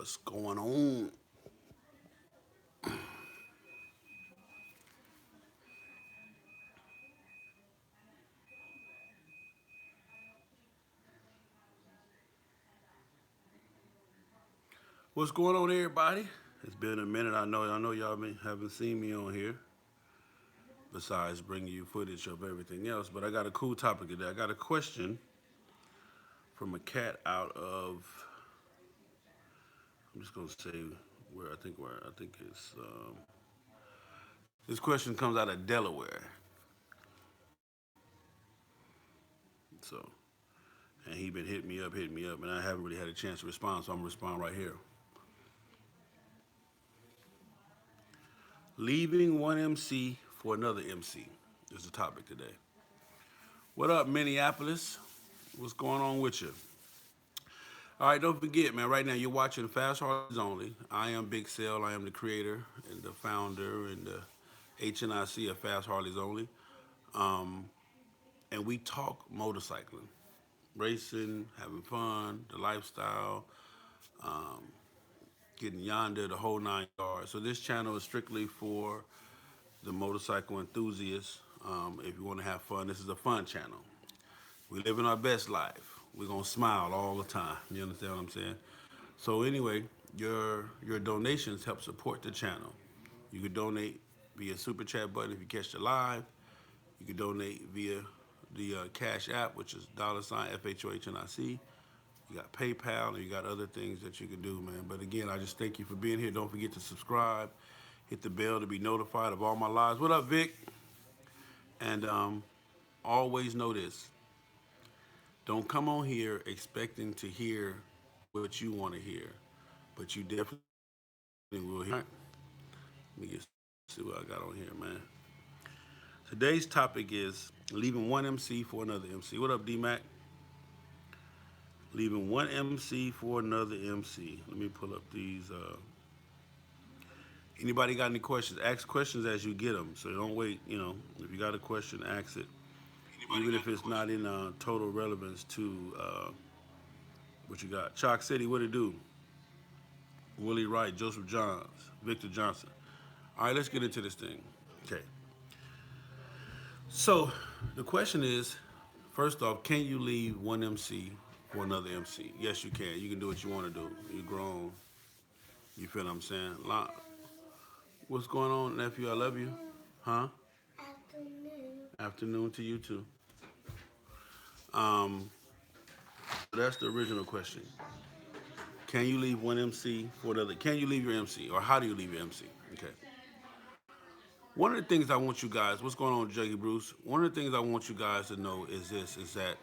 What's going on? What's going on, everybody? It's been a minute. I know y'all haven't seen me on here. Besides bringing you footage of everything else, but I got a cool topic today. I got a question from a cat out of. I'm just gonna say where I think it's. This question comes out of Delaware. So, and he been hitting me up, and I haven't really had a chance to respond. So I'm gonna respond right here. Leaving one MC for another MC is the topic today. What up, Minneapolis? What's going on with you? All right, don't forget, man. Right now, you're watching Fast Harleys Only. I am Big Sale. I am the creator and the founder and the HNIC of Fast Harleys Only. Um, and we talk motorcycling, racing, having fun, the lifestyle, um, getting yonder, the whole 9 yards. So this channel is strictly for the motorcycle enthusiasts. If you want to have fun, this is a fun channel. We living our best life. We're gonna smile all the time. You understand what I'm saying? So anyway, your donations help support the channel. You can donate via super chat button if you catch the live. You can donate via the Cash App, which is $ FHOHNIC. You got PayPal and you got other things that you can do, man. But again, I just thank you for being here. Don't forget to subscribe, hit the bell to be notified of all my lives. What up, Vic? And always know this: don't come on here expecting to hear what you want to hear, but you definitely will hear. Let me see what I got on here, man. Today's topic is leaving one MC for another MC. What up, D-Mac? Leaving one MC for another MC. Let me pull up these. Anybody got any questions? Ask questions as you get them. So don't wait. If you got a question, ask it. Even if it's not in total relevance to what you got. Chalk City, what it do? Willie Wright, Joseph Johns, Victor Johnson. All right, let's get into this thing. Okay. So the question is, first off, can you leave one MC for another MC? Yes, you can. You can do what you want to do. You're grown. You feel what I'm saying? What's going on, nephew? I love you. Huh? Afternoon. Afternoon to you too. Um, that's the original question. Can you leave one MC for another? Can you leave your MC, or how do you leave your MC? Okay. One of the things I want you guys, what's going on, Juggy Bruce? One of the things I want you guys to know is this: is that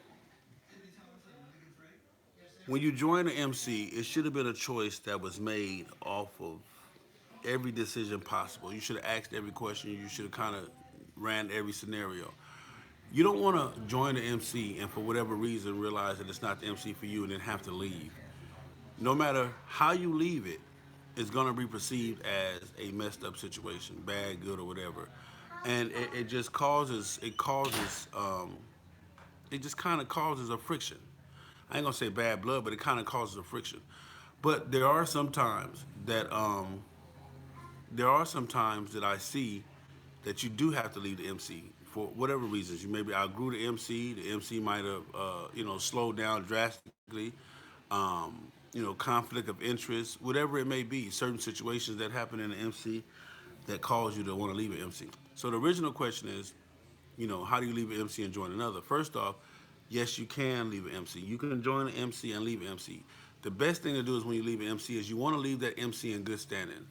when you join the MC, it should have been a choice that was made off of every decision possible. You should have asked every question. You should have kind of ran every scenario. You don't want to join the MC and for whatever reason realize that it's not the MC for you and then have to leave. No matter how you leave it, it's going to be perceived as a messed up situation, bad, good, or whatever. And it just it just kind of causes a friction. I ain't gonna say bad blood, but it kind of causes a friction. But there are some times that I see that you do have to leave the MC for whatever reasons. You maybe outgrew the MC. The MC might have slowed down drastically. Conflict of interest, whatever it may be. Certain situations that happen in the MC that cause you to want to leave an MC. So the original question is, how do you leave an MC and join another? First off, yes, you can leave an MC. You can join an MC and leave an MC. The best thing to do is when you leave an MC is you want to leave that MC in good standing.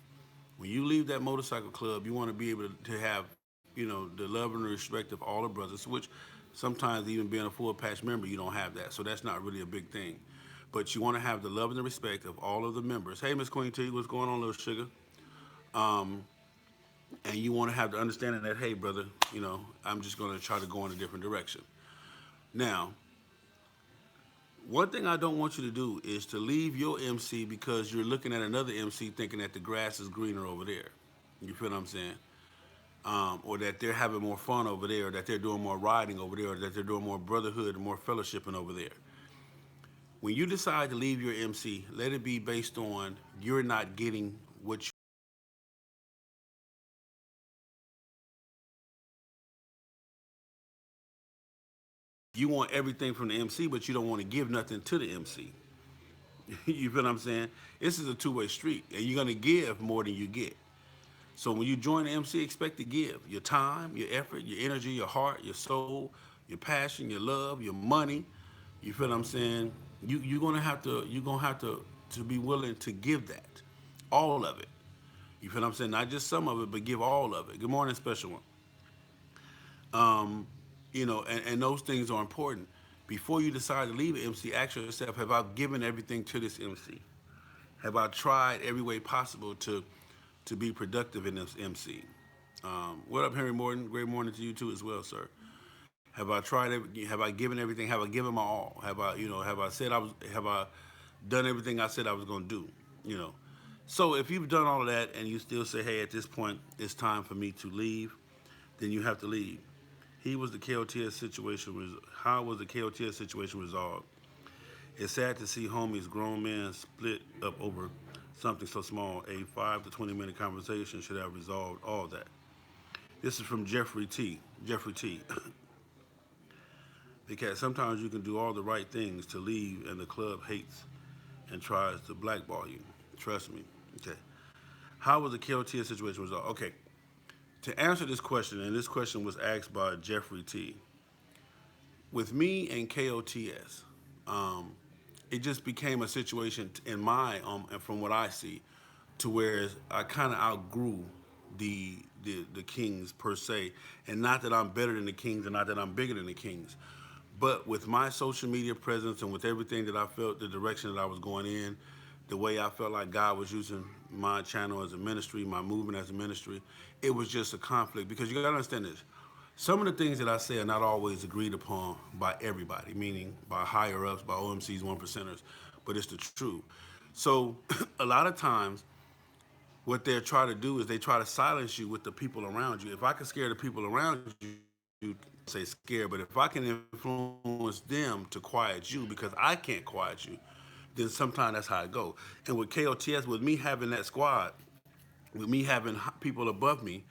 When you leave that motorcycle club, you want to be able to have, the love and the respect of all the brothers, which sometimes even being a full patch member, you don't have that. So that's not really a big thing. But you want to have the love and the respect of all of the members. Hey, Miss Queen T, what's going on, little sugar? And you want to have the understanding that, hey, brother, I'm just going to try to go in a different direction. Now, one thing I don't want you to do is to leave your MC because you're looking at another MC thinking that the grass is greener over there. You feel what I'm saying? Or that they're having more fun over there, or that they're doing more riding over there, or that they're doing more brotherhood and more fellowshipping over there. When you decide to leave your MC, let it be based on you're not getting what you want everything from the MC, but you don't want to give nothing to the MC. You feel what I'm saying? This is a two-way street, and you're gonna give more than you get. So when you join the MC, expect to give your time, your effort, your energy, your heart, your soul, your passion, your love, your money. You feel what I'm saying? You're gonna have to be willing to give that, all of it. You feel what I'm saying? Not just some of it, but give all of it. Good morning, special one. And those things are important. Before you decide to leave an MC, ask yourself: have I given everything to this MC? Have I tried every way possible to be productive in this MC? What up, Henry Morton? Great morning to you too as well, sir. Have I tried? Have I given everything? Have I given my all? Have I done everything I said I was going to do? You know. So if you've done all of that and you still say, hey, at this point it's time for me to leave, then you have to leave. He was the KOTS situation. How was the KOTS situation resolved? It's sad to see homies, grown men, split up over something so small. A 5 to 20 minute conversation should have resolved all that. This is from Jeffrey T. Jeffrey T. Because sometimes you can do all the right things to leave, and the club hates and tries to blackball you. Trust me. Okay. How was the KOTS situation resolved? Okay. To answer this question, and this question was asked by Jeffrey T. With me and KOTS, um, it just became a situation in my and from what I see, to where I kind of outgrew the Kings per se, and not that I'm better than the Kings, and not that I'm bigger than the Kings, but with my social media presence and with everything that I felt, the direction that I was going in, the way I felt like God was using my channel as a ministry, my movement as a ministry, it was just a conflict because you got to understand this. Some of the things that I say are not always agreed upon by everybody, meaning by higher ups, by OMCs, one percenters, but it's the truth. So a lot of times, what they're trying to do is they try to silence you with the people around you. If I can scare the people around you, say scare, but if I can influence them to quiet you because I can't quiet you, then sometimes that's how it go. And with KOTS, with me having that squad, with me having people above me,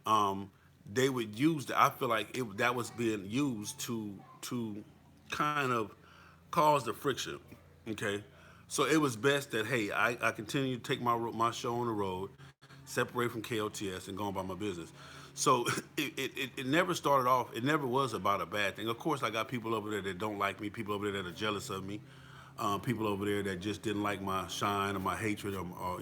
um, they would use that. I feel like that was being used to kind of cause the friction. Okay, so it was best that hey, I continue to take my show on the road, separate from KOTS, and go on about my business. So it never started off. It never was about a bad thing. Of course, I got people over there that don't like me. People over there that are jealous of me. People over there that just didn't like my shine or my hatred or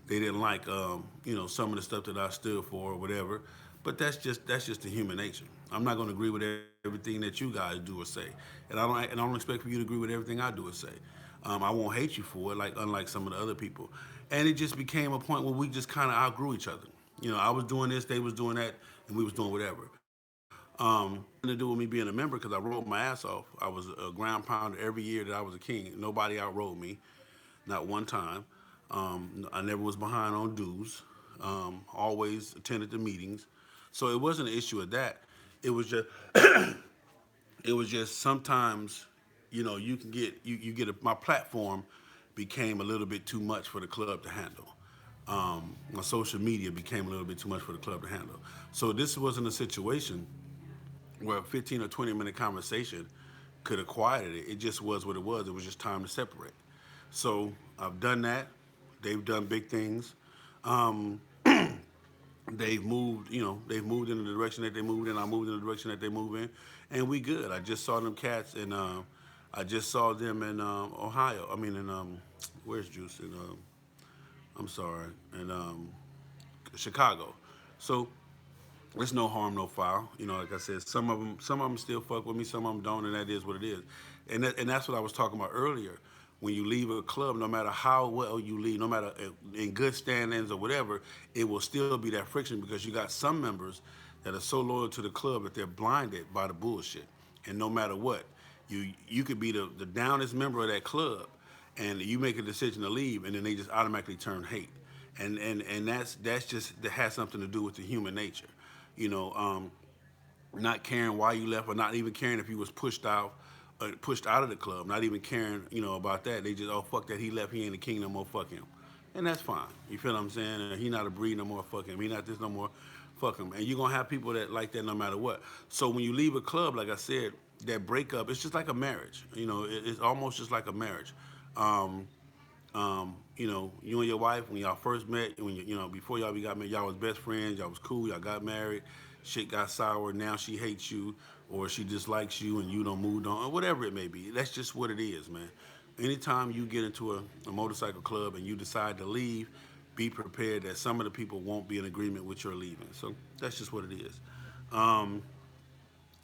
they didn't like some of the stuff that I stood for or whatever. But that's just the human nature. I'm not going to agree with everything that you guys do or say, and I don't expect for you to agree with everything I do or say. I won't hate you for it, like unlike some of the other people. And it just became a point where we just kind of outgrew each other. I was doing this, they was doing that, and we was doing whatever. To do with me being a member because I rode my ass off. I was a ground pounder every year that I was a king. Nobody outrode me, not one time. I never was behind on dues. Always attended the meetings, so it wasn't an issue of that. It was just sometimes, you can get you get my platform became a little bit too much for the club to handle. My social media became a little bit too much for the club to handle. So this wasn't a situation where a 15 or 20-minute conversation could have quieted it. It just was what it was. It was just time to separate. So I've done that. They've done big things. Um, they've moved in the direction that they moved in. I moved in the direction that they move in, and we good. I just saw them cats, and I just saw them in Ohio. I mean, in where's Juice? In I'm sorry, in Chicago. So it's no harm, no foul. Like I said, some of them still fuck with me, some of them don't, and that is what it is. And that's what I was talking about earlier. When you leave a club, no matter how well you leave, no matter in good standings or whatever, it will still be that friction because you got some members that are so loyal to the club that they're blinded by the bullshit. And no matter what, you could be the downest member of that club, and you make a decision to leave, and then they just automatically turn hate. And that's just that has something to do with the human nature you know, um, not caring why you left or not even caring if you was pushed out pushed out of the club, not even caring, about that. They just, oh fuck that, he left, he ain't the king no more, fuck him, and that's fine. You feel what I'm saying? He not a breed no more, fuck him. He not this no more, fuck him. And you're gonna have people that like that no matter what. So when you leave a club, like I said, that breakup, it's just like a marriage. It's almost just like a marriage. Um, you and your wife, when y'all first met, when before y'all got married, y'all was best friends, y'all was cool, y'all got married, shit got sour, now she hates you, or she dislikes you and you don't moved on, or whatever it may be. That's just what it is, man. Anytime you get into a motorcycle club and you decide to leave, be prepared that some of the people won't be in agreement with your leaving. So that's just what it is. Um,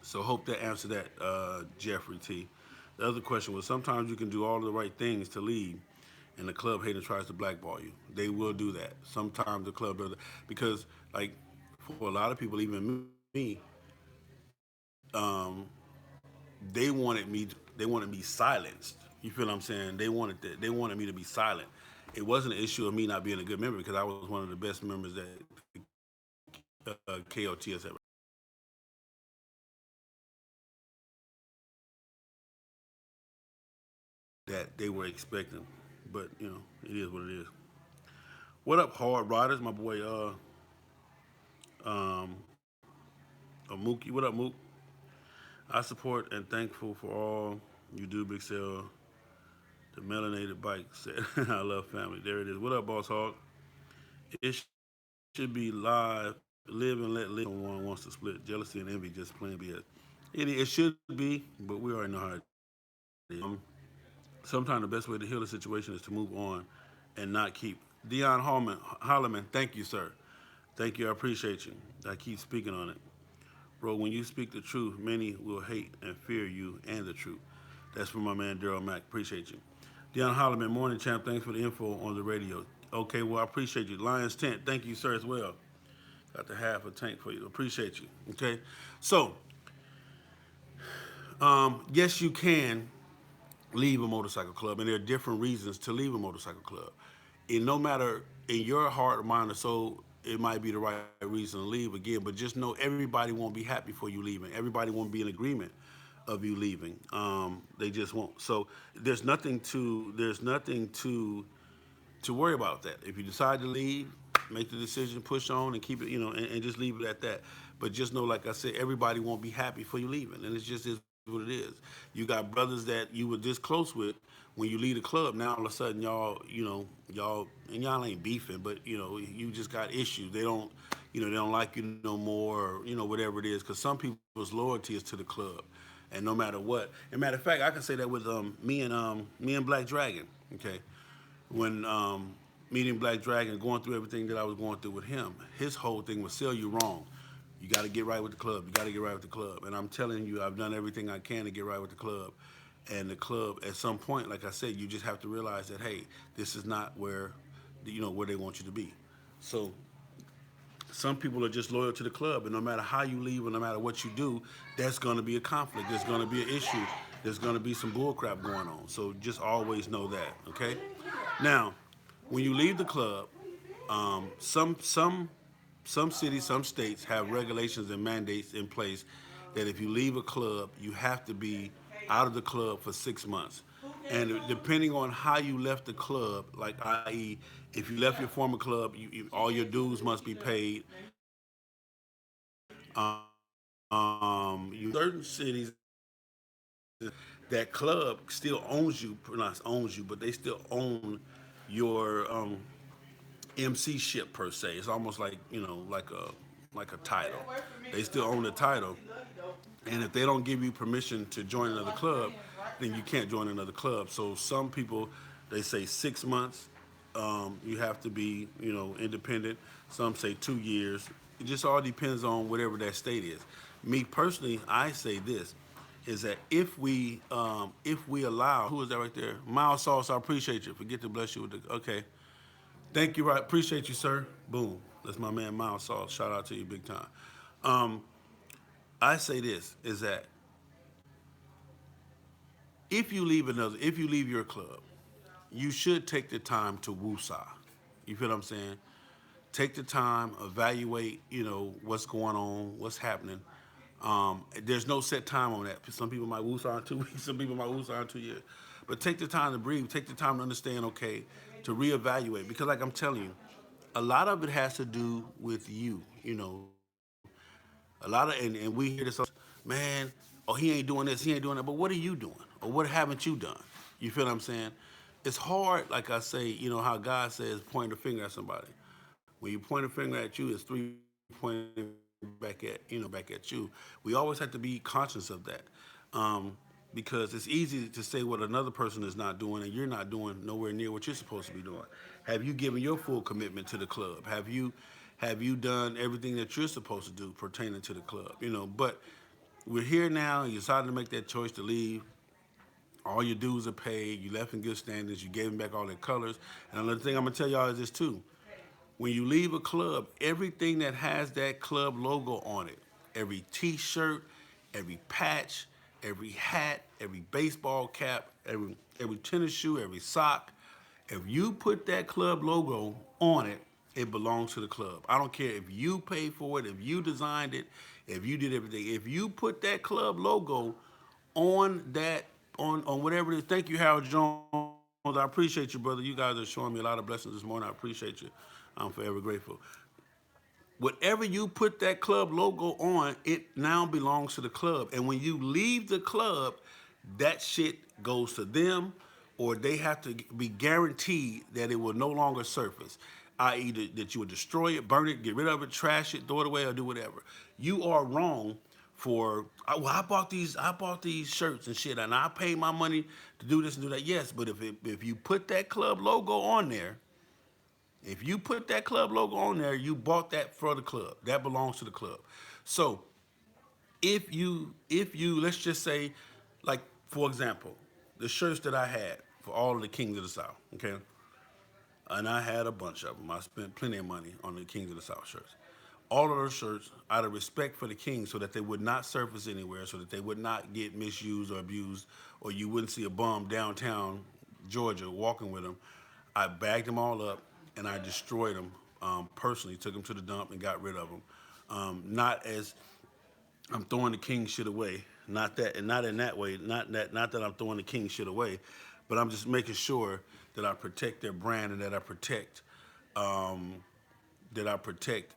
so hope that answered that, Jeffrey T. The other question was sometimes you can do all the right things to leave, and the club hater tries to blackball you. They will do that. Sometimes the club does that because, like, for a lot of people, even me, they wanted me. They wanted me silenced. You feel what I'm saying? They wanted that. They wanted me to be silent. It wasn't an issue of me not being a good member because I was one of the best members that KOT has ever. That they were expecting, but it is what it is. What up, hard riders? My boy, um, Mookie. What up, Mook? I support and thankful for all you do, Big Sale. The melanated bike said, I love family. There it is. What up, Boss Hog? It should be live. Live and let live. Someone wants to split. Jealousy and envy just plain BS. It should be, but we already know how it is. Sometimes the best way to heal a situation is to move on and not keep. Dion Holloman, thank you, sir. Thank you. I appreciate you. I keep speaking on it. Bro, when you speak the truth, many will hate and fear you and the truth. That's from my man Daryl Mack. Appreciate you. Deon Holloman, morning champ. Thanks for the info on the radio. Okay, well, I appreciate you. Lions Tent, thank you, sir, as well. Got the half a tank for you. Appreciate you. Okay, so yes, you can leave a motorcycle club, and there are different reasons to leave a motorcycle club. And no matter in your heart, mind, or soul, it might be the right reason to leave again. But just know everybody won't be happy for you leaving. Everybody won't be in agreement of you leaving. They just won't. So there's nothing to worry about that. If you decide to leave, make the decision, push on, and keep it, and just leave it at that. But just know, like I said, everybody won't be happy for you leaving, and it's just is what it is. You got brothers that you were this close with when you leave the club. Now all of a sudden, y'all ain't beefing, but you just got issues. They don't like you no more, or, whatever it is. Because some people's loyalty is to the club, and no matter what. And matter of fact, I can say that with me and Black Dragon. Okay, when meeting Black Dragon, going through everything that I was going through with him, his whole thing was sell you wrong. You got to get right with the club. You got to get right with the club. And I'm telling you, I've done everything I can to get right with the club. And the club, at some point, like I said, you just have to realize that, hey, this is not where they want you to be. So some people are just loyal to the club, and no matter how you leave or no matter what you do, there's going to be a conflict. There's going to be an issue. There's going to be some bullcrap going on. So just always know that, okay? Now, when you leave the club, some cities, some states have regulations and mandates in place that if you leave a club, you have to be out of the club for 6 months. And depending on how you left the club, like i.e., if you left your former club, all your dues must be paid. Certain cities, that club still owns you, not owns you, but they still own your MC ship per se. It's almost like like a title. They still own the title, and if they don't give you permission to join another club, then you can't join another club. So some people, they say 6 months. You have to be independent. Some say 2 years. It just all depends on whatever that state is. Me personally, I say this is that if we allow, who is that right there? Mild Sauce, I appreciate you. Forget to bless you with the okay. Thank you, right? Appreciate you, sir. Boom. That's my man, Miles Sauce. Shout out to you, big time. Um, I say this is that if you leave your club, you should take the time to woosah. You feel what I'm saying? Take the time, evaluate, what's going on, what's happening. There's no set time on that. Some people might woosah on 2 weeks, some people might woosah on 2 years. But take the time to breathe. Take the time to understand, okay, to reevaluate. Because, like I'm telling you, a lot of it has to do with you. A lot of, and we hear this, man, oh, he ain't doing this, he ain't doing that. But what are you doing? Or what haven't you done? You feel what I'm saying? It's hard, like I say, how God says, point a finger at somebody. When you point a finger at you, it's three pointing back at you. We always have to be conscious of that. Um, because it's easy to say what another person is not doing and you're not doing nowhere near what you're supposed to be doing. Have you given your full commitment to the club? Have you done everything that you're supposed to do pertaining to the club? But we're here now. You decided to make that choice to leave. All your dues are paid. You left in good standings. You gave them back all their colors. And another thing I'm gonna tell y'all is this too: when you leave a club, everything that has that club logo on it, every T-shirt, every patch, every hat, every baseball cap, every tennis shoe, every sock, if you put that club logo on it, it belongs to the club. I don't care if you paid for it, if you designed it, if you did everything. If you put that club logo on that on whatever it is. Thank you, Harold Jones. I appreciate you, brother. You guys are showing me a lot of blessings this morning. I appreciate you. I'm forever grateful. Whatever you put that club logo on, it now belongs to the club. And when you leave the club, that shit goes to them, or they have to be guaranteed that it will no longer surface, i.e., that you would destroy it, burn it, get rid of it, trash it, throw it away, or do whatever. You are wrong for well, I bought these shirts and shit, and I paid my money to do this and do that. Yes, but if you put that club logo on there, if you put that club logo on there, you bought that for the club. That belongs to the club. So if you let's just say, like for example, the shirts that I had for all of the Kings of the South, okay, and I had a bunch of them. I spent plenty of money on the Kings of the South shirts. All of those shirts, out of respect for the Kings, so that they would not surface anywhere, so that they would not get misused or abused, or you wouldn't see a bum downtown Georgia walking with them. I bagged them all up and I destroyed them personally. Took them to the dump and got rid of them. Not as I'm throwing the king shit away. Not that, and not in that way. Not that I'm throwing the king shit away, but I'm just making sure that I protect their brand and um, that I protect,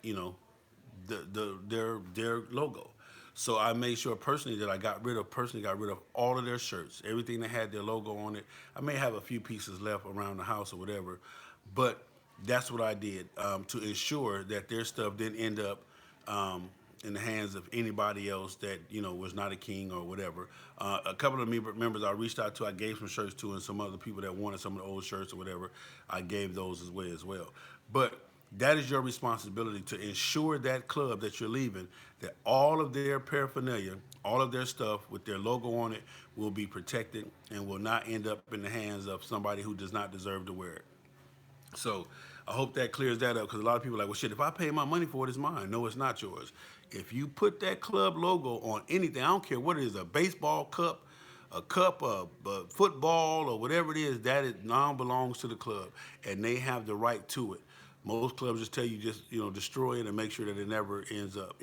their logo. So I made sure personally that I got rid of all of their shirts, everything that had their logo on it. I may have a few pieces left around the house or whatever, but that's what I did to ensure that their stuff didn't end up um, in the hands of anybody else that was not a king or whatever. A couple of members I reached out to, I gave some shirts to, and some other people that wanted some of the old shirts or whatever, I gave those as well. But that is your responsibility to ensure that club that you're leaving, that all of their paraphernalia, all of their stuff with their logo on it will be protected and will not end up in the hands of somebody who does not deserve to wear it. So I hope that clears that up, because a lot of people are like, well, shit, if I pay my money for it, it's mine. No, it's not yours. If you put that club logo on anything, I don't care what it is, a baseball cup, a football, or whatever it is, that it now belongs to the club, and they have the right to it. Most clubs just tell you just destroy it and make sure that it never ends up.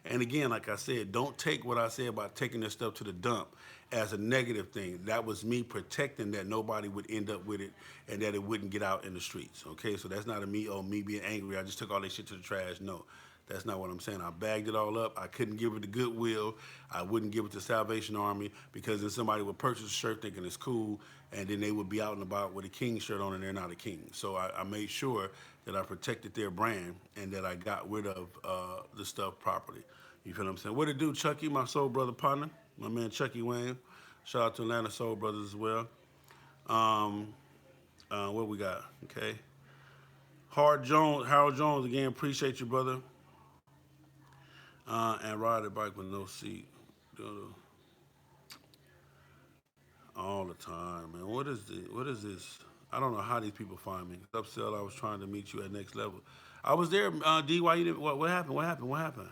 And again, like I said, don't take what I said about taking this stuff to the dump as a negative thing. That was me protecting that nobody would end up with it and that it wouldn't get out in the streets. Okay, so that's not me being angry. I just took all that shit to the trash. No, that's not what I'm saying. I bagged it all up. I couldn't give it to Goodwill. I wouldn't give it to Salvation Army, because then somebody would purchase a shirt thinking it's cool, and then they would be out and about with a king shirt on and they're not a king. So I made sure that I protected their brand and that I got rid of the stuff properly. You feel what I'm saying? What it do, Chucky, my soul brother partner, my man Chucky Wayne. Shout out to Atlanta Soul Brothers as well. Um, what we got? Okay. Harold Jones again. Appreciate you, brother. And ride a bike with no seat. All the time, man. What is this? What is this? I don't know how these people find me. Upsell, I was trying to meet you at next level. I was there, D. Why you didn't? What happened? What happened? What happened?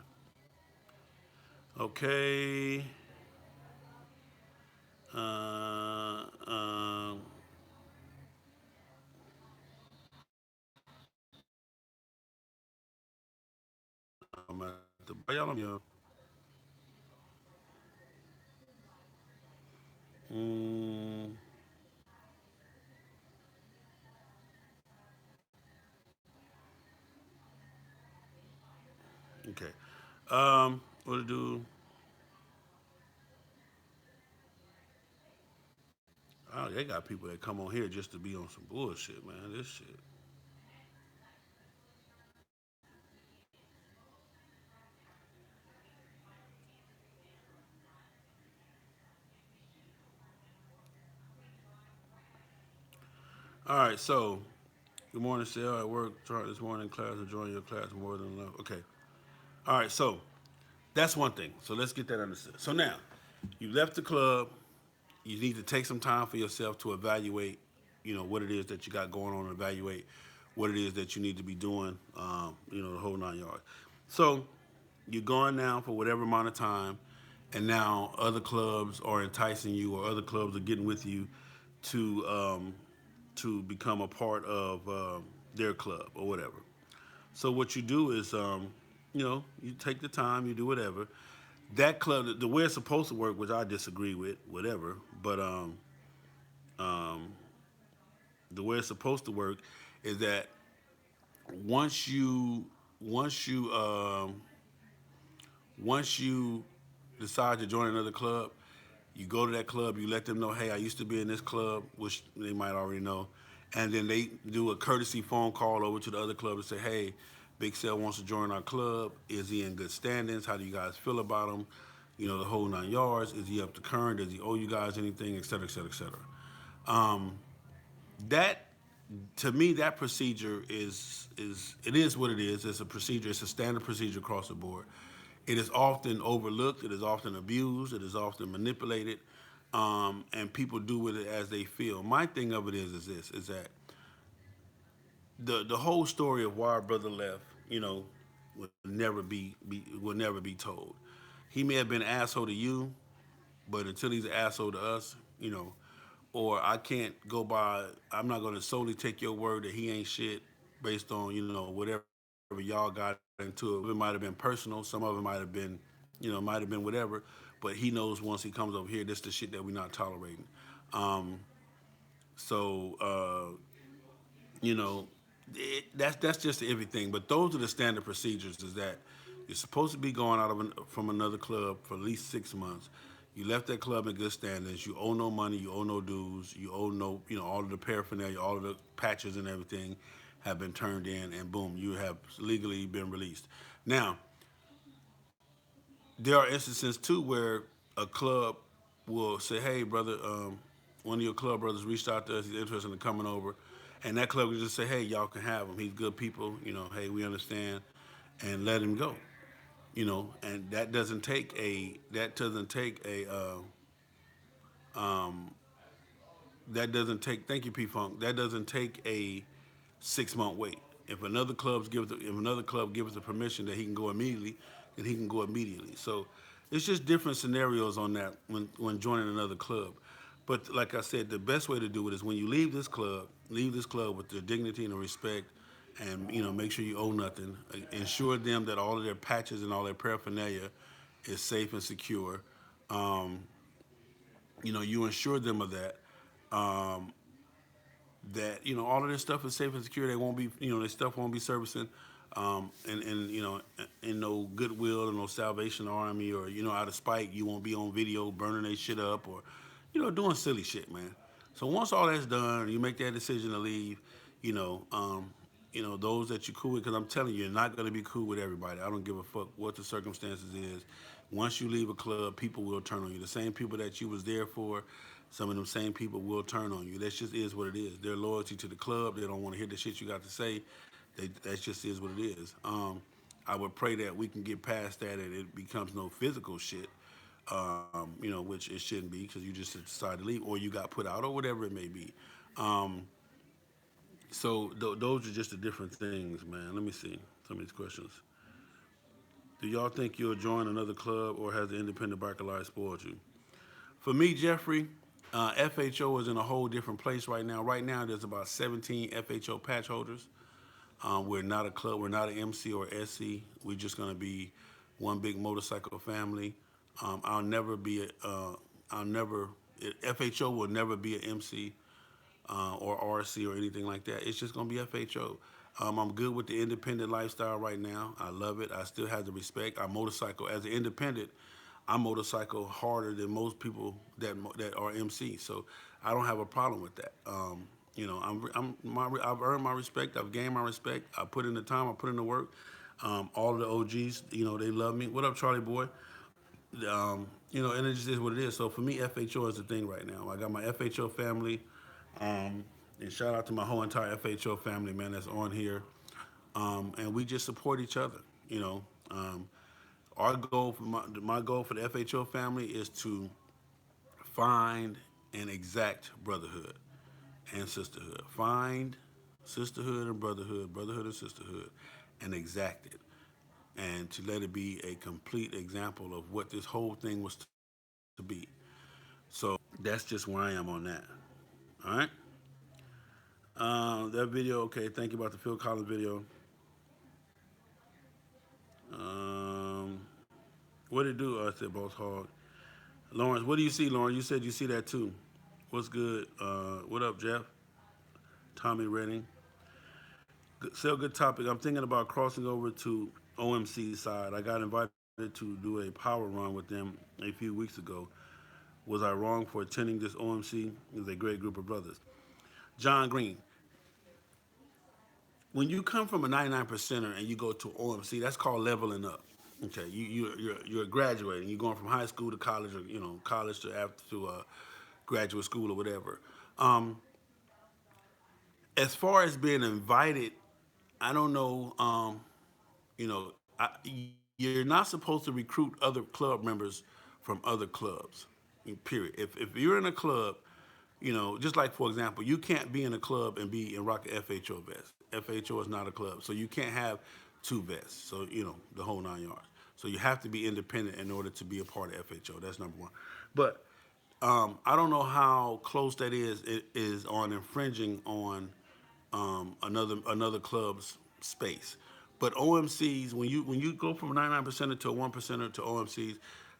Okay. Uh, um, I'm at the. Y'all know me. Mm, okay. What to do? Oh, they got people that come on here just to be on some bullshit, man. This shit. All right, so good morning, Sal. At work, start this morning class, enjoying your class more than enough. Okay. All right, so that's one thing. So let's get that understood. So now, you left the club. You need to take some time for yourself to evaluate, what it is that you got going on, evaluate what it is that you need to be doing, the whole 9 yards. So you're gone now for whatever amount of time, and now other clubs are enticing you, or other clubs are getting with you to to become a part of their club or whatever. So what you do is, you take the time, you do whatever. That club, the way it's supposed to work, which I disagree with, whatever. But the way it's supposed to work is that once you once you once you decide to join another club, you go to that club, you let them know, hey, I used to be in this club, which they might already know, and then they do a courtesy phone call over to the other club and say, hey, Big Cell wants to join our club. Is he in good standings? How do you guys feel about him? The whole 9 yards. Is he up to current? Does he owe you guys anything, et cetera, et cetera, et cetera? That to me, that procedure is it is what it is. It's a procedure. It's a standard procedure across the board. It is often overlooked. It is often abused. It is often manipulated, and people do with it as they feel. My thing of it is this: is that the whole story of why our brother left, will never be told. He may have been an asshole to you, but until he's an asshole to us, or I can't go by. I'm not going to solely take your word that he ain't shit based on whatever y'all got into it. It might have been personal. Some of it might have been, might have been whatever. But he knows once he comes over here, this the shit that we're not tolerating. Um, so you know, that's just everything. But those are the standard procedures. Is that you're supposed to be going out from another club for at least 6 months. You left that club in good standings. You owe no money. You owe no dues. You owe no, all of the paraphernalia, all of the patches and everything have been turned in, and boom, you have legally been released. Now, there are instances too where a club will say, "Hey, brother, one of your club brothers reached out to us. He's interested in coming over," and that club will just say, "Hey, y'all can have him. He's good people. Hey, we understand," and let him go. And that doesn't take. Thank you, P Funk. That doesn't take a 6 month wait. If another club gives the permission that he can go immediately, then he can go immediately. So it's just different scenarios on that when joining another club. But like I said, the best way to do it is when you leave this club with the dignity and the respect, and make sure you owe nothing. Ensure them that all of their patches and all their paraphernalia is safe and secure. Um, you ensure them of that. Um, that all of this stuff is safe and secure. They won't be their stuff won't be servicing, and in no goodwill or no Salvation Army or out of spite. You won't be on video burning their shit up or doing silly shit, man. So once all that's done, you make that decision to leave. You know, um, those that you cool with, because I'm telling you, you're not gonna be cool with everybody. I don't give a fuck what the circumstances is. Once you leave a club, people will turn on you. The same people that you was there for, some of them same people will turn on you. That just is what it is. Their loyalty to the club, they don't want to hear the shit you got to say. That just is what it is. I would pray that we can get past that and it becomes no physical shit, which it shouldn't be because you just decided to leave or you got put out or whatever it may be. Um, those are just the different things, man. Let me see some of these questions. Do y'all think you'll join another club or has the independent biker life spoiled you? For me, Jeffrey, FHO is in a whole different place right now. Right now, there's about 17 FHO patch holders. We're not a club. We're not an MC or SC. We're just going to be one big motorcycle family. I'll never be. I'll never FHO will never be an MC or RC or anything like that. It's just gonna be FHO. I'm good with the independent lifestyle right now. I love it. I still have the respect. I motorcycle as an independent. I motorcycle harder than most people that are MC. So I don't have a problem with that. I've earned my respect. I've gained my respect. I put in the time. I put in the work. All of the OGs, they love me. What up, Charlie boy? And it just is what it is. So for me, FHO is the thing right now. I got my FHO family, and shout out to my whole entire FHO family, man, that's on here. And we just support each other. You know, our goal for my goal for the FHO family is to find and exact brotherhood and sisterhood. Find sisterhood and brotherhood, brotherhood and sisterhood, and exact it. And to let it be a complete example of what this whole thing was to be. So that's just where I am on that. All right. That video, okay. Thank you about the Phil Collins video. Um, what did it do? I said Boss Hog. Lawrence, what do you see, Lawrence? You said you see that too. What's good? What up, Jeff? Tommy Redding. Still good topic. I'm thinking about crossing over to OMC side. I got invited to do a power run with them a few weeks ago. Was I wrong for attending this OMC? It's a great group of brothers. John Green, when you come from a 99 percenter and you go to OMC, that's called leveling up. Okay, you're graduating. You're going from high school to college, or college to after to graduate school or whatever. Um, as far as being invited, I don't know. You know, I, you're not supposed to recruit other club members from other clubs. Period. If you're in a club, just like for example, you can't be in a club and be and rock a FHO vest. FHO is not a club, so you can't have two vests. So the whole 9 yards. So you have to be independent in order to be a part of FHO. That's number one. But I don't know how close that is. It is on infringing on another club's space. But OMCs, when you go from a 99 percenter to a 1 percenter to OMCs,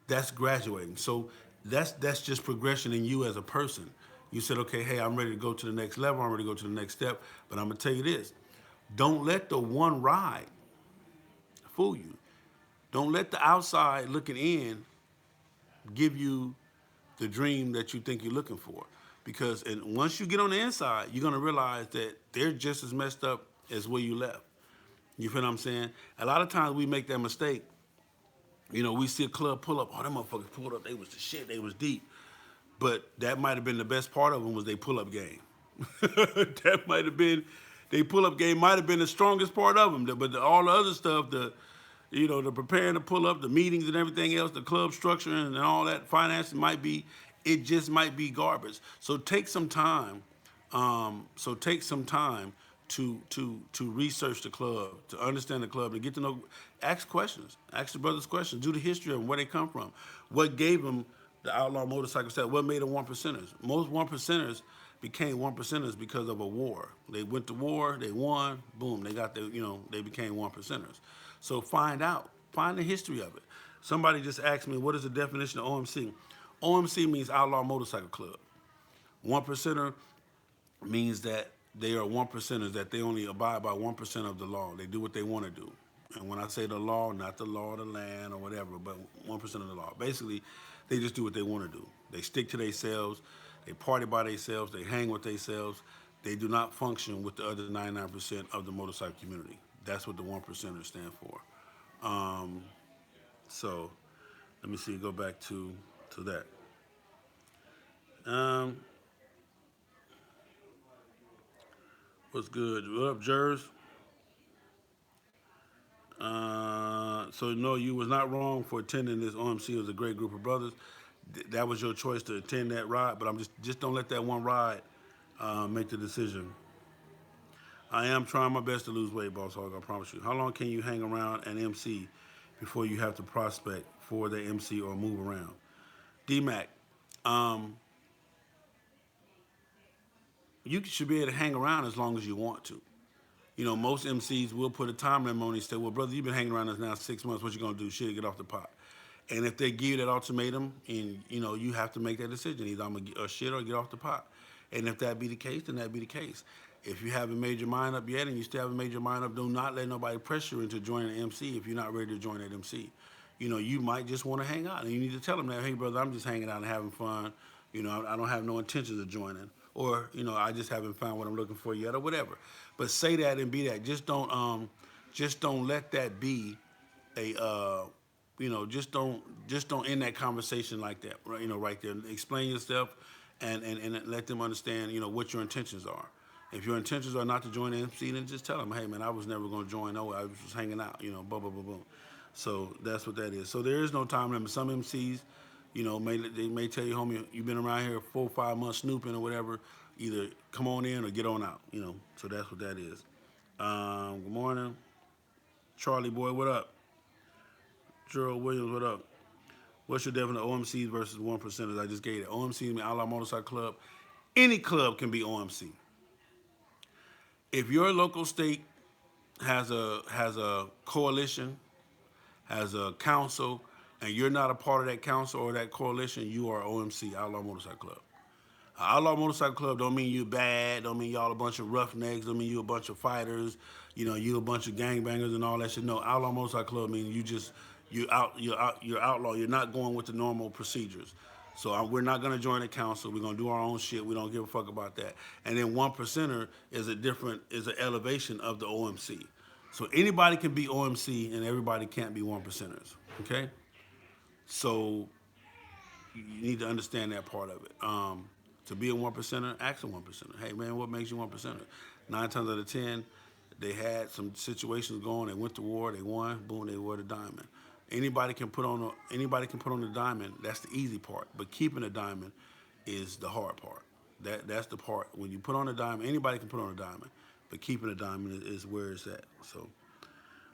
that's graduating. So that's just progression in you as a person. You said, okay, hey, I'm ready to go to the next level. I'm ready to go to the next step. But I'm gonna tell you this: don't let the one ride fool you. Don't let the outside looking in give you the dream that you think you're looking for. Because once you get on the inside, you're gonna realize that they're just as messed up as where you left. You feel what I'm saying? A lot of times we make that mistake. We see a club pull up. Oh, them motherfuckers pulled up. They was the shit. They was deep. But that might have been the best part of them was they pull up game. That might have been, they pull up game might have been the strongest part of them. But all the other stuff, the preparing to pull up, the meetings and everything else, the club structure and all that financing it just might be garbage. So take some time. To research the club, to understand the club, to get to know, ask questions, ask the brothers questions, do the history of them, where they come from, what gave them the outlaw motorcycle set, what made them 1 percenters. Most 1 percenters became 1 percenters because of a war. They went to war, they won, boom, they got they became 1 percenters. So find the history of it. Somebody just asked me, what is the definition of OMC? OMC means outlaw motorcycle club. 1 percenter means that they are 1 percenters, that they only abide by 1% of the law. They do what they want to do. And when I say the law, not the law of the land or whatever, but 1% of the law. Basically, they just do what they want to do. They stick to themselves. They party by themselves. They hang with themselves. They do not function with the other 99% of the motorcycle community. That's what the 1%ers stand for. So let me see, go back to that. What's good? What up, Jers? So no, you was not wrong for attending this OMC. It was a great group of brothers. That was your choice to attend that ride, but I'm just don't let that one ride make the decision. I am trying my best to lose weight, Boss Hog. I promise you. How long can you hang around an MC before you have to prospect for the MC or move around? D-Mac, um, you should be able to hang around as long as you want to. Most MCs will put a time limit on it and say, well, brother, you've been hanging around us now 6 months. What you going to do? Shit, get off the pot. And if they give you that ultimatum, and you have to make that decision, either I'm gonna shit or get off the pot. And if that be the case, then that be the case. If you haven't made your mind up yet, and you still haven't made your mind up, do not let nobody pressure you into joining the MC if you're not ready to join that MC. You might just want to hang out, and you need to tell them that, hey, brother, I'm just hanging out and having fun. I don't have no intentions of joining, or I just haven't found what I'm looking for yet, or whatever. But say that and be that. Just don't let that be a just don't end that conversation like that, right? Right there. Explain yourself, and let them understand, what your intentions are. If your intentions are not to join the MC, then just tell them, hey man, I was never going to join. No, I was just hanging out. Blah blah blah blah. So that's what that is. So there is no time limit. Some MCs, they may tell you, homie, you've been around here 4 or 5 months snooping or whatever. Either come on in or get on out. So that's what that is. Good morning, Charlie boy. What up? Gerald Williams, what up? What's your definition of OMCs versus one percenters? I just gave it. OMCs mean Outlaw Motorcycle Club. Any club can be OMC. If your local state has a coalition, has a council, and you're not a part of that council or that coalition, you are OMC, Outlaw Motorcycle Club. Outlaw Motorcycle Club don't mean you bad, don't mean y'all a bunch of roughnecks, don't mean you a bunch of fighters, you a bunch of gangbangers and all that shit. No, Outlaw Motorcycle Club means you're outlaw. You're not going with the normal procedures. So we're not gonna join the council. We're gonna do our own shit. We don't give a fuck about that. And then one percenter is an elevation of the OMC. So anybody can be OMC and everybody can't be one percenters. Okay? So you need to understand that part of it. To be a one percenter, ask a one percenter. Hey man, what makes you one percenter? 9 times out of 10, they had some situations going. They went to war. They won. Boom, they wore the diamond. Anybody can put on the diamond. That's the easy part. But keeping the diamond is the hard part. That's the part. When you put on a diamond, anybody can put on a diamond. But keeping a diamond is where it's at. So,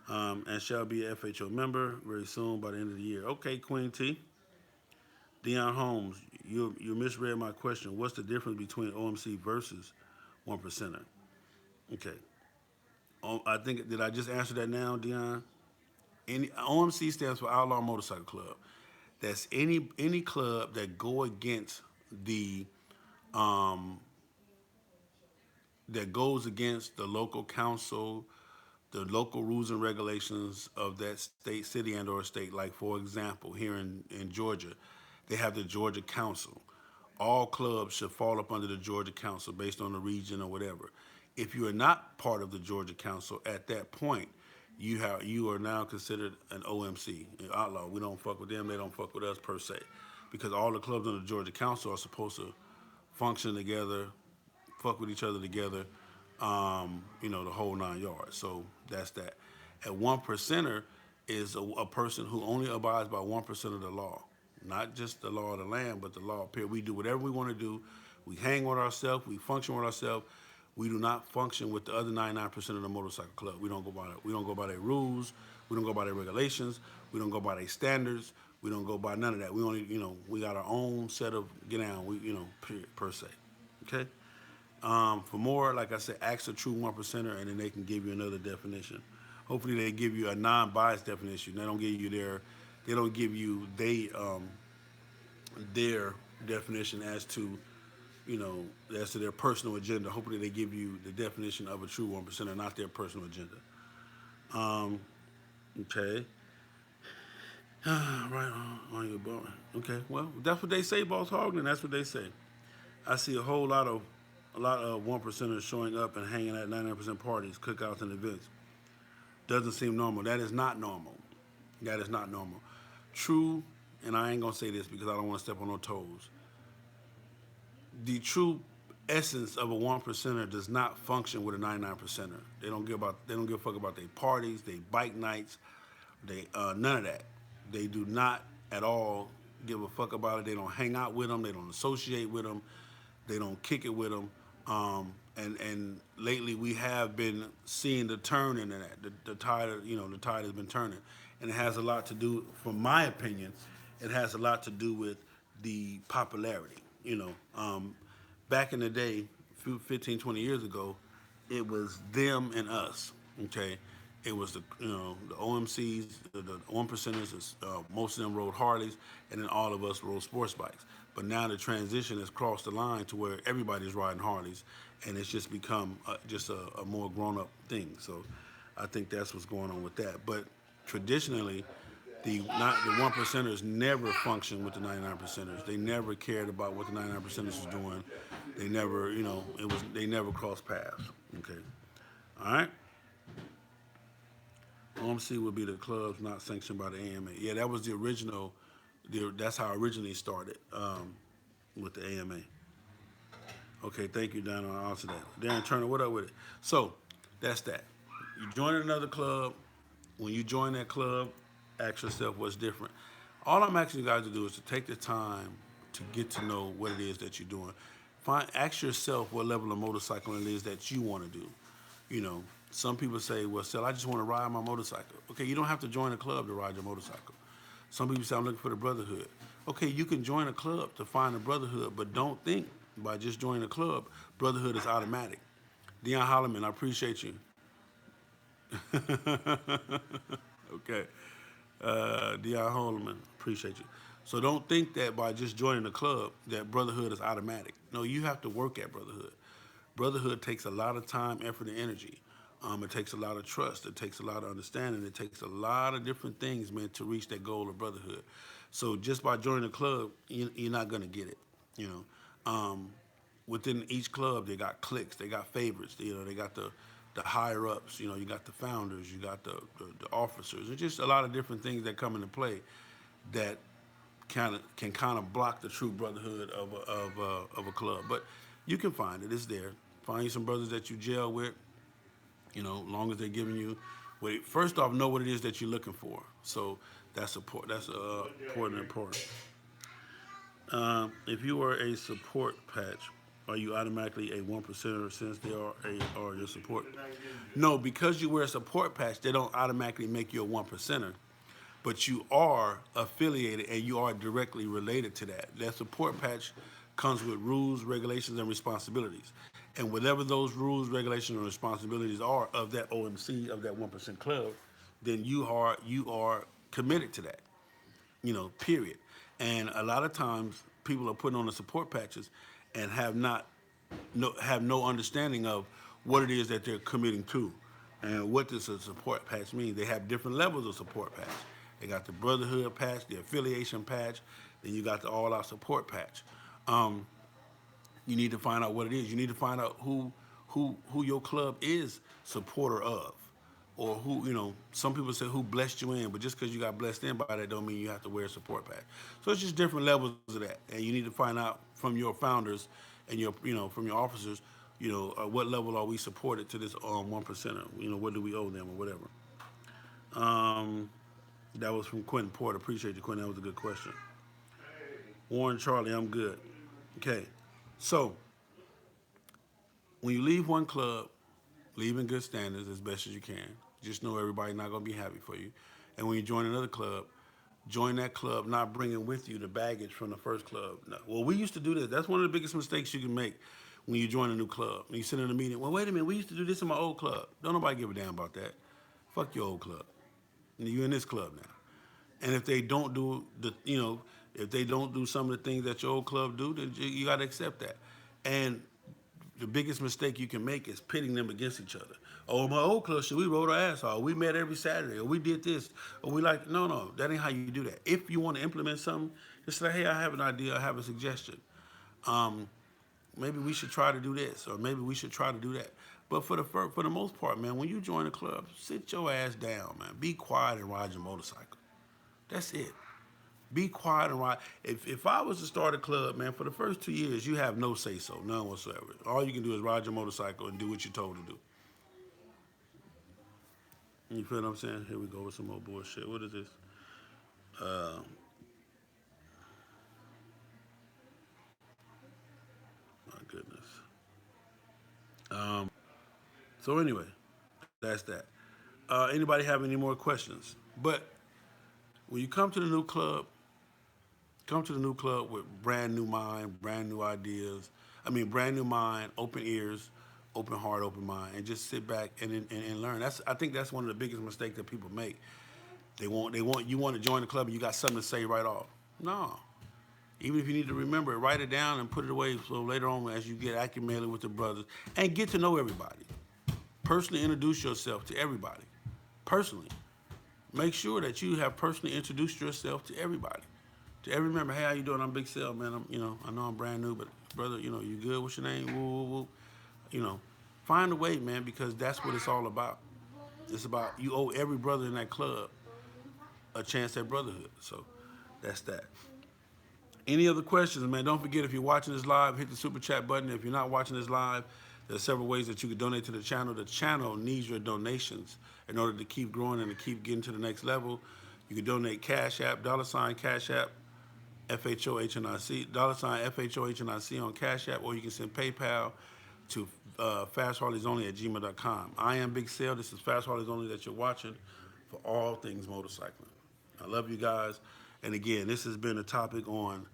and shall be a FHO member very soon by the end of the year. Okay, Queen T. Dion Holmes, you misread my question. What's the difference between OMC versus one percenter? Okay. I think, did I just answer that now, Dion? OMC stands for Outlaw Motorcycle Club. That's any club that go against the that goes against the local council, the local rules and regulations of that state, city, and or state. Like for example, here in Georgia, they have the Georgia Council. All clubs should fall up under the Georgia Council based on the region or whatever. If you are not part of the Georgia Council at that point, you are now considered an OMC, an outlaw. We don't fuck with them; they don't fuck with us per se, because all the clubs under the Georgia Council are supposed to function together, fuck with each other together, the whole 9 yards. So that's that. A one percenter is a person who only abides by 1% of the law, not just the law of the land, but the law. Period. We do whatever we want to do. We hang with ourselves. We function with ourselves. We do not function with the other 99% of the motorcycle club. We don't go by that. We don't go by their rules. We don't go by their regulations. We don't go by their standards. We don't go by none of that. We only, we got our own set of get down. Period, per se. Okay. For more, like I said, ask a true one percenter, and then they can give you another definition. Hopefully, they give you a non-biased definition. They don't give you their definition as to their personal agenda. Hopefully, they give you the definition of a true one percenter, not their personal agenda. Okay. Right on your bone. Okay. Well, that's what they say, Boss Hogg, and that's what they say. I see a lot of one percenters showing up and hanging at 99% parties, cookouts, and events. Doesn't seem normal. That is not normal. That is not normal. True, and I ain't gonna say this because I don't want to step on no toes. The true essence of a one percenter does not function with a 99 percenter. They don't give a fuck about their parties, their bike nights, none of that. They do not at all give a fuck about it. They don't hang out with them. They don't associate with them. They don't kick it with them. And lately we have been seeing the turn in that. The tide has been turning, and it has a lot to do, from my opinion, it has a lot to do with the popularity. Back in the day, 15, 20 years ago, it was them and us. Okay, It was the OMCs, the one percenters. Most of them rode Harleys, and then all of us rode sports bikes. But now the transition has crossed the line to where everybody's riding Harleys, and it's just become just a more grown up thing. So I think that's what's going on with that. But traditionally, the one percenters never functioned with the 99 percenters. They never cared about what the 99 percenters was doing. They never, they never crossed paths. Okay, all right. OMC would be the clubs not sanctioned by the AMA. Yeah, that was the original. That's how it originally started with the AMA. Okay, thank you, Don. I'll answer that. Darren Turner, what up with it? So, that's that. You join another club. When you join that club, ask yourself what's different. All I'm asking you guys to do is to take the time to get to know what it is that you're doing. Ask yourself what level of motorcycling it is that you want to do. You know, some people say, well, Sel, I just want to ride my motorcycle. Okay, you don't have to join a club to ride your motorcycle. Some people say, I'm looking for the brotherhood. Okay, you can join a club to find a brotherhood, but don't think by just joining a club, brotherhood is automatic. Deion Holloman, I appreciate you. Okay. Deion Holloman, appreciate you. So don't think that by just joining the club that brotherhood is automatic. No, you have to work at brotherhood. Brotherhood takes a lot of time, effort, and energy. It takes a lot of trust. It takes a lot of understanding. It takes a lot of different things, man, to reach that goal of brotherhood. So just by joining the club, you're not gonna get it. You know, within each club, they got cliques, they got favorites. They got the higher ups. You got the founders, you got the officers. There's just a lot of different things that come into play that can kind of block the true brotherhood of a club. But you can find it. It's there. Find you some brothers that you gel with. As long as they're giving you. Wait, first off, know what it is that you're looking for. So that's support. That's important. If you are a support patch, are you automatically a one percenter since they are your support? No, because you wear a support patch, they don't automatically make you a one percenter. But you are affiliated and you are directly related to that. That support patch comes with rules, regulations, and responsibilities. And whatever those rules, regulations, and responsibilities are of that OMC, of that 1% club, then you are committed to that. Period. And a lot of times people are putting on the support patches and have no understanding of what it is that they're committing to. And what does a support patch mean? They have different levels of support patch. They got the brotherhood patch, the affiliation patch, then you got the all out support patch. Um, you need to find out what it is. You need to find out who your club is supporter of, or who Some people say who blessed you in, but just because you got blessed in by that don't mean you have to wear a support patch. So it's just different levels of that, and you need to find out from your founders and from your officers, what level are we supported to this 1%er? What do we owe them or whatever. Um, that was from Quentin Porter. Appreciate you, Quentin. That was a good question. Warren Charlie, I'm good. Okay, so when you leave one club, leave in good standards as best as you can. Just know everybody's not going to be happy for you. And when you join another club, join that club not bringing with you the baggage from the first club. No. Well, we used to do this. That's one of the biggest mistakes you can make when you join a new club. When you sit in a meeting, well, wait a minute, we used to do this in my old club. Don't nobody give a damn about that. Fuck your old club. You're in this club now. And if they don't do if they don't do some of the things that your old club do, then you got to accept that. And the biggest mistake you can make is pitting them against each other. Oh, my old club, shit, we rode our ass off. We met every Saturday, or we did this, or we like. No, that ain't how you do that. If you want to implement something, just say, hey, I have an idea, I have a suggestion. Um, Maybe we should try to do this, or maybe we should try to do that. But for the most part, man, when you join a club, sit your ass down, man. Be quiet and ride your motorcycle. That's it. Be quiet and ride. If I was to start a club, man, for the first 2 years, you have no say so, none whatsoever. All you can do is ride your motorcycle and do what you're told to do. You feel what I'm saying? Here we go with some more bullshit. What is this? Uh, my goodness. So anyway, that's that. Anybody have any more questions? But when you come to the new club with brand new mind, brand new ideas. I mean, brand new mind, open ears, open heart, open mind, and just sit back and learn. I think that's one of the biggest mistakes that people make. They want you want to join the club and you got something to say right off. No. Even if you need to remember it, write it down and put it away so later on as you get acclimated with the brothers and get to know everybody. Personally introduce yourself to everybody. Personally. Make sure that you have personally introduced yourself to everybody. To every member, hey, how you doing? I'm Big Cell, man. I know I'm brand new, but brother, you good? What's your name? Woo, woo, woo. You know, find a way, man, because that's what it's all about. It's about you owe every brother in that club a chance at brotherhood. So that's that. Any other questions, man? Don't forget, if you're watching this live, hit the super chat button. If you're not watching this live, there's several ways that you can donate to the channel. The channel needs your donations in order to keep growing and to keep getting to the next level. You can donate Cash App, $ Cash App, FHOHNIC, $FHOHNIC on Cash App, or you can send PayPal to fastharleysonly@gmail.com. I am Big Sale. This is Fast Harleys Only that you're watching for all things motorcycling. I love you guys. And again, this has been a topic on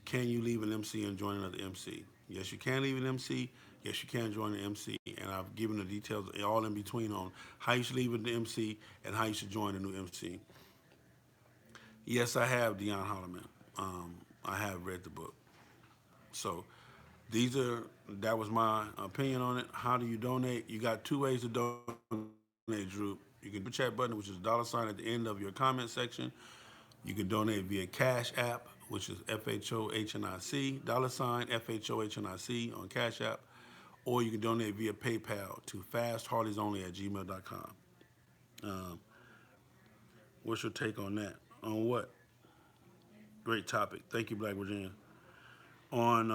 can you leave an MC and join another MC? Yes, you can leave an MC. Yes, you can join an MC. And I've given the details all in between on how you should leave an MC and how you should join a new MC. Yes, I have Deion Holloman. I have read the book. So that was my opinion on it. How do you donate? You got two ways to donate, Drew. You can do the chat button, which is $ at the end of your comment section. You can donate via Cash App, which is FHOHNIC, $FHOHNIC on Cash App, or you can donate via PayPal to fastharleysonly@gmail.com. Um, what's your take on that? On what? Great topic. Thank you, Black Virginia. On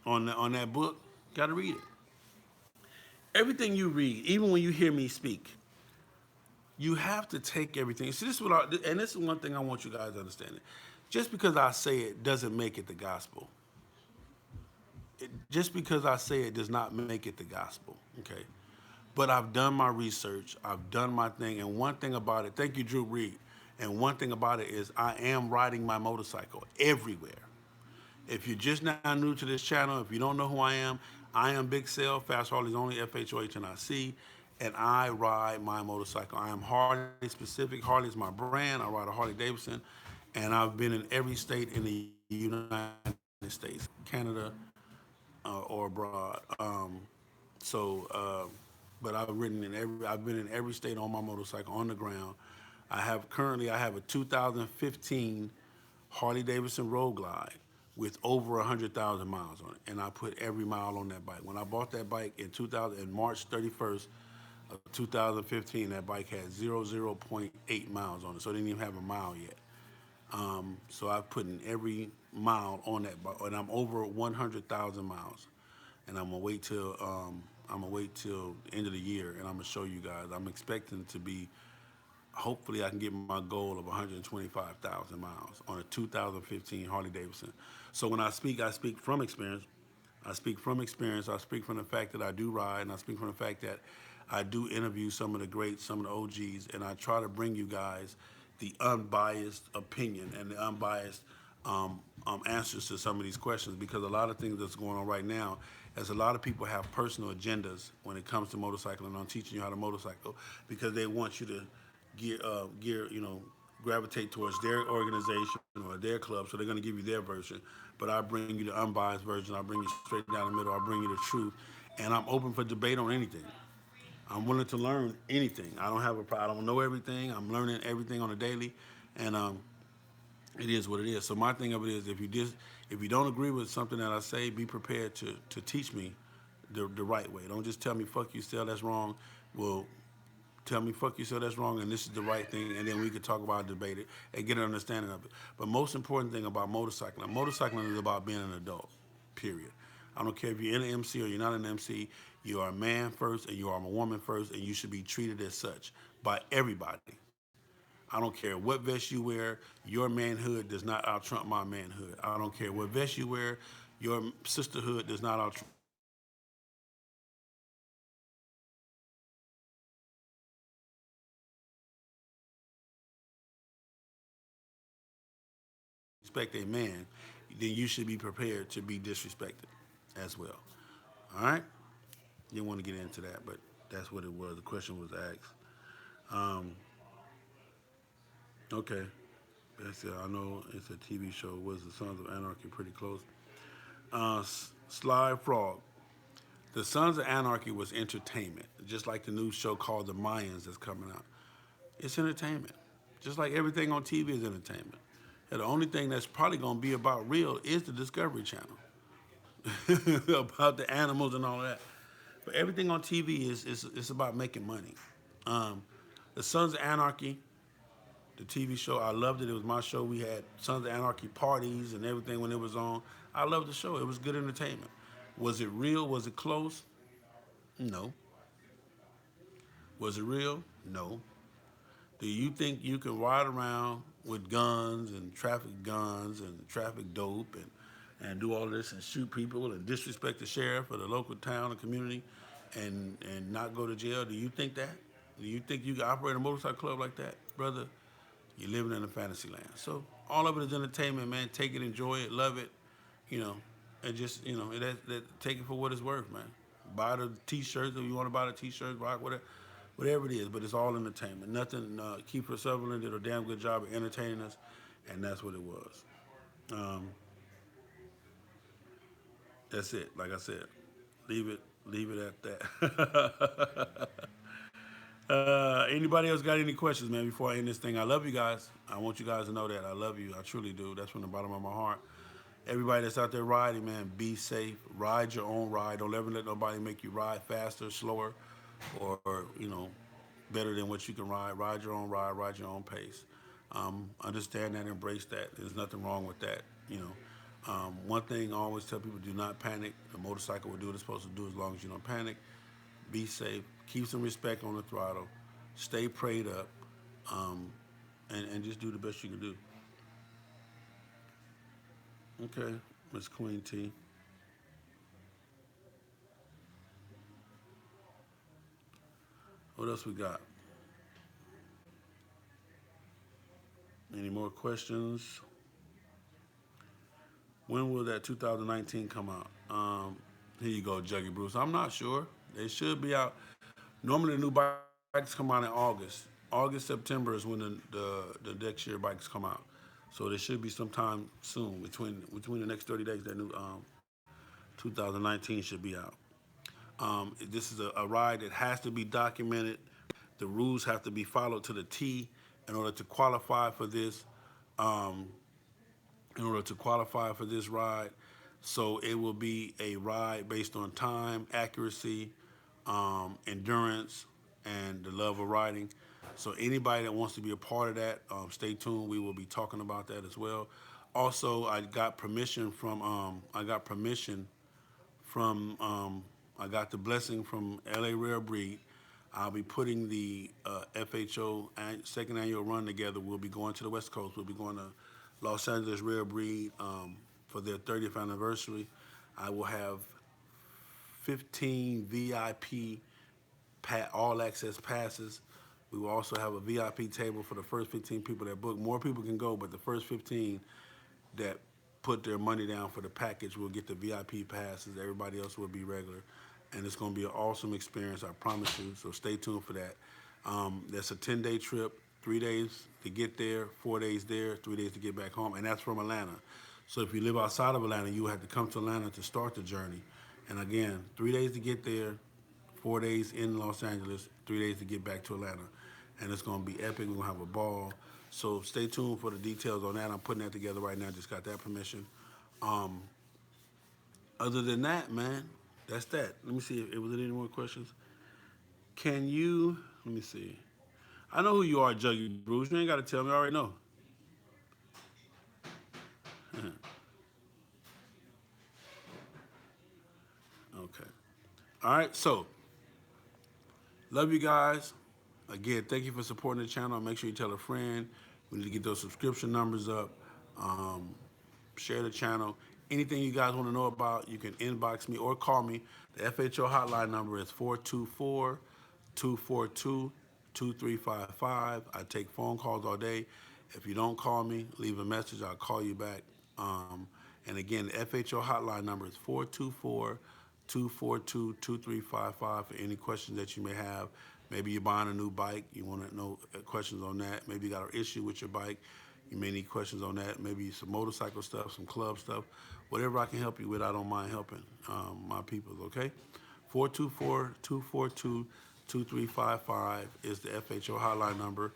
on that book, gotta read it. Everything you read, even when you hear me speak, you have to take everything. See, and this is one thing I want you guys to understand. Just because I say it doesn't make it the gospel. Just because I say it does not make it the gospel. Okay. But I've done my research. I've done my thing. And one thing about it, thank you, Drew Reed. And one thing about it is I am riding my motorcycle everywhere. If you're just now new to this channel, if you don't know who I am Big Cell, Fast Harleys Only, FHOHNIC, and I ride my motorcycle. I am Harley specific. Harley is my brand. I ride a Harley Davidson, and I've been in every state in the United States, Canada, or abroad. So, but I've been in every state on my motorcycle on the ground. I have a 2015 Harley Davidson Road Glide with over 100,000 miles on it, and I put every mile on that bike. When I bought that bike in March 31st of 2015, that bike had 0.8 miles on it, so it didn't even have a mile yet. So I've put in every mile on that bike, and I'm over 100,000 miles. And I'm gonna wait till the end of the year, and I'm gonna show you guys. I'm expecting to be hopefully I can get my goal of 125,000 miles on a 2015 Harley Davidson. So when I speak from experience. I speak from experience. I speak from the fact that I do ride, and I speak from the fact that I do interview some of the greats, some of the OGs, and I try to bring you guys the unbiased opinion and the unbiased answers to some of these questions, because a lot of things that's going on right now is a lot of people have personal agendas when it comes to motorcycling. And I'm teaching you how to motorcycle because they want you to gravitate towards their organization or their club, so they're going to give you their version. But I bring you the unbiased version. I bring you straight down the middle. I bring you the truth, and I'm open for debate on anything. I'm willing to learn anything. I don't have a problem. I don't know everything. I'm learning everything on a daily, and it is what it is. So my thing of it is, if you don't agree with something that I say, be prepared to teach me the right way. Don't just tell me fuck you, still that's wrong. Well, tell me fuck you, so that's wrong, and this is the right thing, and then we could talk about it, debate it, and get an understanding of it. But most important thing about motorcycling is about being an adult, period. I don't care if you're in an MC or you're not an MC, you are a man first and you are a woman first, and you should be treated as such by everybody. I don't care what vest you wear, your manhood does not out-trump my manhood. I don't care what vest you wear, your sisterhood does not out-trump. Respect a man, then you should be prepared to be disrespected as well. All right? Didn't want to get into that, but that's what it was. The question was asked. Um, okay, that's it. I know it's a TV show. Was the Sons of Anarchy pretty close? Sly Frog. The Sons of Anarchy was entertainment, just like the new show called The Mayans that's coming out. It's entertainment, just like everything on TV is entertainment. And the only thing that's probably going to be about real is the Discovery Channel, about the animals and all that. But everything on TV is about making money. Um, the Sons of Anarchy, the TV show, I loved it. It was my show. We had Sons of Anarchy parties and everything when it was on. I loved the show. It was good entertainment. Was it real? Was it close? No. Was it real? No. Do you think you can ride around with guns and traffic dope and do all this and shoot people and disrespect the sheriff or the local town or community and not go to jail? Do you think that? Do you think you can operate a motorcycle club like that? Brother, you're living in a fantasy land. So all of it is entertainment, man. Take it, enjoy it, love it, you know, and just, take it for what it's worth, man. Buy the t-shirts if you want to buy the t-shirts, rock, whatever it is, but it's all entertainment. Nothing, Kiefer Sutherland did a damn good job of entertaining us, and that's what it was. Um, that's it, like I said. Leave it at that. Anybody else got any questions, man, before I end this thing? I love you guys. I want you guys to know that. I love you. I truly do. That's from the bottom of my heart. Everybody that's out there riding, man, be safe. Ride your own ride. Don't ever let nobody make you ride faster, slower, or better than what you can ride. Ride your own ride. Ride your own pace. Understand that. Embrace that. There's nothing wrong with that. One thing I always tell people: do not panic. A motorcycle will do what it's supposed to do as long as you don't panic. Be safe. Keep some respect on the throttle. Stay prayed up, um, and just do the best you can do. Okay, Miss Queen T. What else we got? Any more questions? When will that 2019 come out? Here you go, Juggy Bruce. I'm not sure. They should be out. Normally, the new bikes come out in August. August, September is when the next year bikes come out. So there should be sometime soon between the next 30 days. That new 2019 should be out. This is a ride that has to be documented. The rules have to be followed to the T in order to qualify for this. Um, in order to qualify for this ride. So it will be a ride based on time, accuracy, endurance, and the love of riding. So anybody that wants to be a part of that, stay tuned. We will be talking about that as well. Also, I got the blessing from LA Rare Breed. I'll be putting the FHO second annual run together. We'll be going to the West Coast. We'll be going to Los Angeles Rare Breed for their 30th anniversary. I will have 15 VIP all access passes. We will also have a VIP table for the first 15 people that book. More people can go, but the first 15 that put their money down for the package will get the VIP passes. Everybody else will be regular. And it's going to be an awesome experience, I promise you. So stay tuned for that. That's a 10-day trip, 3 days to get there, 4 days there, 3 days to get back home. And that's from Atlanta. So if you live outside of Atlanta, you have to come to Atlanta to start the journey. And again, 3 days to get there, 4 days in Los Angeles, 3 days to get back to Atlanta. And it's going to be epic. We're going to have a ball. So stay tuned for the details on that. I'm putting that together right now. Just got that permission. Um, Other than that, man, that's that. Let me see if was there any more questions. Can you? Let me see. I know who you are, Juggy Bruce. You ain't got to tell me. I already know. Okay. All right. So, love you guys. Again, thank you for supporting the channel. Make sure you tell a friend. We need to get those subscription numbers up. Um, Share the channel. Anything you guys want to know about, you can inbox me or call me. The FHO hotline number is 424-242-2355. I take phone calls all day. If you don't call me, leave a message. I'll call you back. And again, the FHO hotline number is 424 242-2355 for any questions that you may have. Maybe you're buying a new bike, you want to know questions on that. Maybe you got an issue with your bike, you may need questions on that. Maybe some motorcycle stuff, some club stuff. Whatever I can help you with, I don't mind helping my people, okay? 424-242-2355 is the FHO hotline number.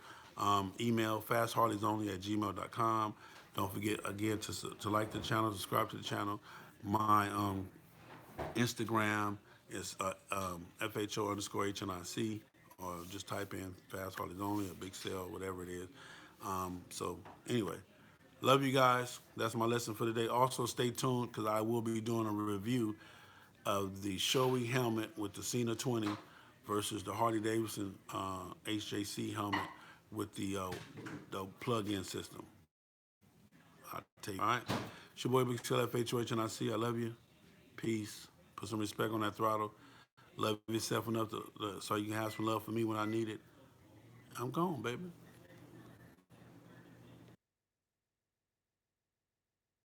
Email fastharleysonly@gmail.com. Don't forget, again, to like the channel, subscribe to the channel. My Instagram is FHO underscore HNIC, or just type in Fast Harleys Only, a big sale, whatever it is. So anyway, love you guys. That's my lesson for today. Also, stay tuned because I will be doing a review of the Shoei helmet with the Cena 20 versus the Harley Davidson HJC helmet with the plug-in system. I'll tell you. All right. It's your boy Big Sell FHOH and I see. I love you. Peace. Put some respect on that throttle. Love yourself enough so you can have some love for me when I need it. I'm gone, baby.